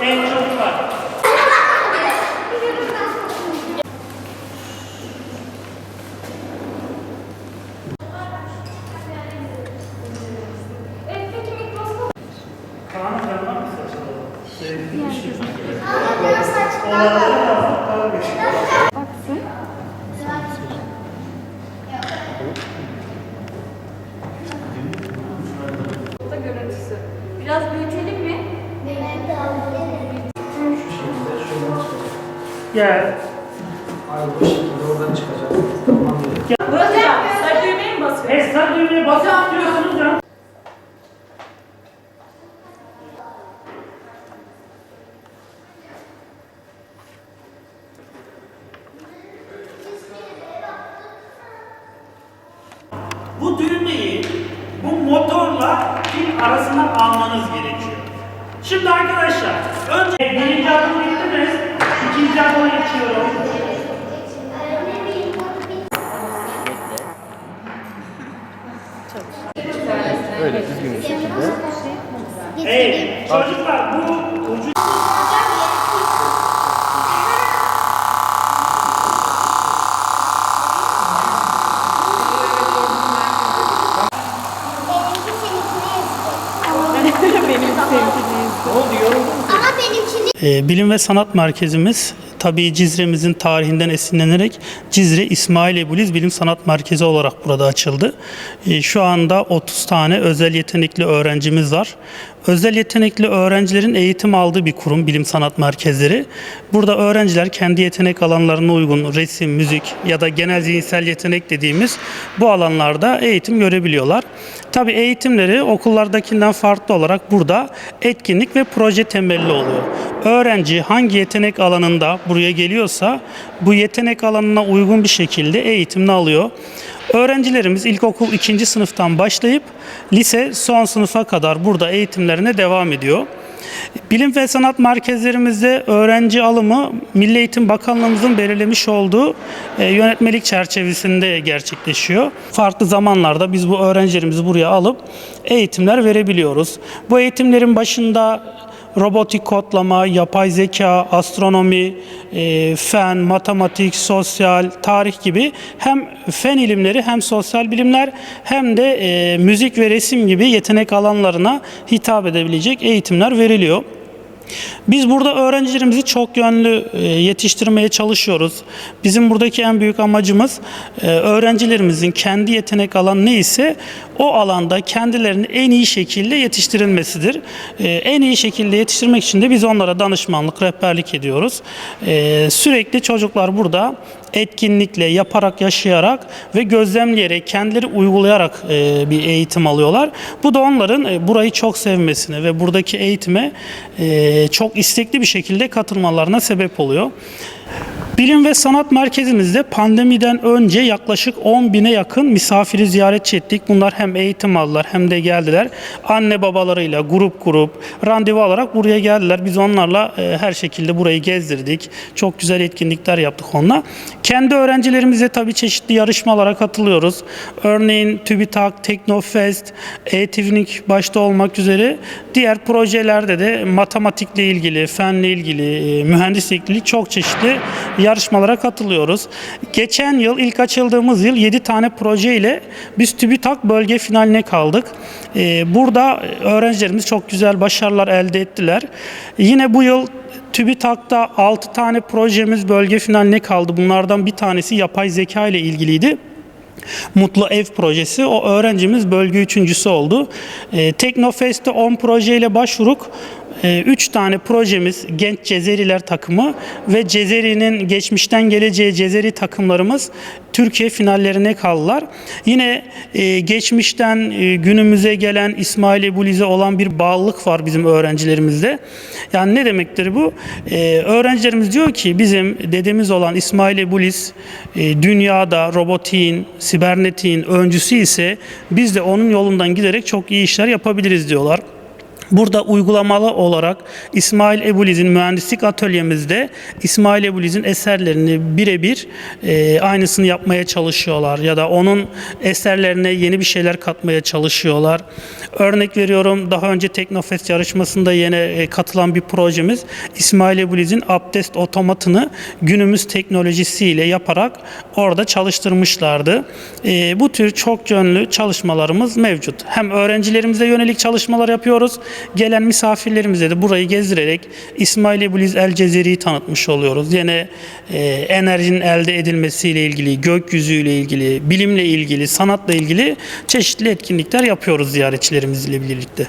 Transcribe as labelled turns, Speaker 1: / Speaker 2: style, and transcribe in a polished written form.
Speaker 1: Evet çocuklar. Kaan'ın yanına mı saçmalama? Sevdiğim bir şey.
Speaker 2: Baksın. Foto görüntüsü. Biraz büyütelim mi?
Speaker 1: Gel.
Speaker 3: Hayır bu şekilde oradan çıkacak. Tamam dedi.
Speaker 2: Hocam, sarı düğmeye mi basıyoruz?
Speaker 1: Sen düğmeye basıp tutuyorsunuz ya. Bu düğmeyi bu motorla pil arasından almanız gerekiyor. Şimdi arkadaşlar önce birinci adım bittiniz. İkinci adıma geçiyorum.
Speaker 4: Öyle düzgün bir şekilde.
Speaker 1: Evet çocuklar bu ucu Bilim ve Sanat Merkezimiz tabii Cizre'mizin tarihinden esinlenerek Cizre İsmail Ebuliz Bilim Sanat Merkezi olarak burada açıldı. Şu anda 30 tane özel yetenekli öğrencimiz var. Özel yetenekli öğrencilerin eğitim aldığı bir kurum Bilim Sanat Merkezleri. Burada öğrenciler kendi yetenek alanlarına uygun resim, müzik ya da genel zihinsel yetenek dediğimiz bu alanlarda eğitim görebiliyorlar. Tabii eğitimleri okullardakinden farklı olarak burada etkinlik ve proje temelli oluyor. Öğrenci hangi yetenek alanında buraya geliyorsa bu yetenek alanına uygun bir şekilde eğitimini alıyor. Öğrencilerimiz ilkokul 2. sınıftan başlayıp lise son sınıfa kadar burada eğitimlerine devam ediyor. Bilim ve sanat merkezlerimizde öğrenci alımı Milli Eğitim Bakanlığımızın belirlemiş olduğu yönetmelik çerçevesinde gerçekleşiyor. Farklı zamanlarda biz bu öğrencilerimizi buraya alıp eğitimler verebiliyoruz. Bu eğitimlerin başında robotik kodlama, yapay zeka, astronomi, fen, matematik, sosyal, tarih gibi hem fen ilimleri hem sosyal bilimler hem de müzik ve resim gibi yetenek alanlarına hitap edebilecek eğitimler veriliyor. Biz burada öğrencilerimizi çok yönlü yetiştirmeye çalışıyoruz. Bizim buradaki en büyük amacımız öğrencilerimizin kendi yetenek alanı neyse o alanda kendilerini en iyi şekilde yetiştirilmesidir. En iyi şekilde yetiştirmek için de biz onlara danışmanlık, rehberlik ediyoruz. Sürekli çocuklar burada etkinlikle, yaparak, yaşayarak ve gözlemleyerek, kendileri uygulayarak bir eğitim alıyorlar. Bu da onların burayı çok sevmesine ve buradaki eğitime çok istekli bir şekilde katılmalarına sebep oluyor. Bilim ve Sanat Merkezimizde pandemiden önce yaklaşık 10.000'e yakın misafiri ziyaretçi ettik. Bunlar hem eğitim aldılar hem de geldiler. Anne babalarıyla grup randevu alarak buraya geldiler. Biz onlarla her şekilde burayı gezdirdik. Çok güzel etkinlikler yaptık onunla. Kendi öğrencilerimize tabii çeşitli yarışmalara katılıyoruz. Örneğin TÜBİTAK, Teknofest, e-Twinning başta olmak üzere diğer projelerde de matematikle ilgili, fenle ilgili, mühendislikle ilgili çok çeşitli yarışmalara katılıyoruz. Geçen yıl, ilk açıldığımız yıl 7 tane proje ile biz TÜBİTAK bölge finaline kaldık. Burada öğrencilerimiz çok güzel başarılar elde ettiler. Yine bu yıl TÜBİTAK'ta 6 tane projemiz bölge finaline kaldı. Bunlardan bir tanesi yapay zeka ile ilgiliydi. Mutlu Ev projesi. O öğrencimiz bölge üçüncüsü oldu. Teknofest'te 10 projeyle başvurduk. 3 tane projemiz Genç Cezeriler takımı ve Cezeri'nin geçmişten geleceği Cezeri takımlarımız Türkiye finallerine kaldılar. Yine geçmişten günümüze gelen İsmail Ebuliz'e olan bir bağlılık var bizim öğrencilerimizde. Yani ne demektir bu? Öğrencilerimiz diyor ki bizim dedemiz olan İsmail Ebuliz dünyada robotiğin, sibernetiğin öncüsü ise biz de onun yolundan giderek çok iyi işler yapabiliriz diyorlar. Burada uygulamalı olarak İsmail Ebuliz'in mühendislik atölyemizde İsmail Ebuliz'in eserlerini birebir aynısını yapmaya çalışıyorlar ya da onun eserlerine yeni bir şeyler katmaya çalışıyorlar. Örnek veriyorum, daha önce Teknofest yarışmasında yine katılan bir projemiz İsmail Ebuliz'in abdest otomatını günümüz teknolojisiyle yaparak orada çalıştırmışlardı. Bu tür çok yönlü çalışmalarımız mevcut. Hem öğrencilerimize yönelik çalışmalar yapıyoruz. Gelen misafirlerimize de burayı gezdirerek İsmail Ebuliz El Cezeri'yi tanıtmış oluyoruz. Yine enerjinin elde edilmesiyle ilgili, gökyüzüyle ilgili, bilimle ilgili, sanatla ilgili çeşitli etkinlikler yapıyoruz ziyaretçilerimizle birlikte.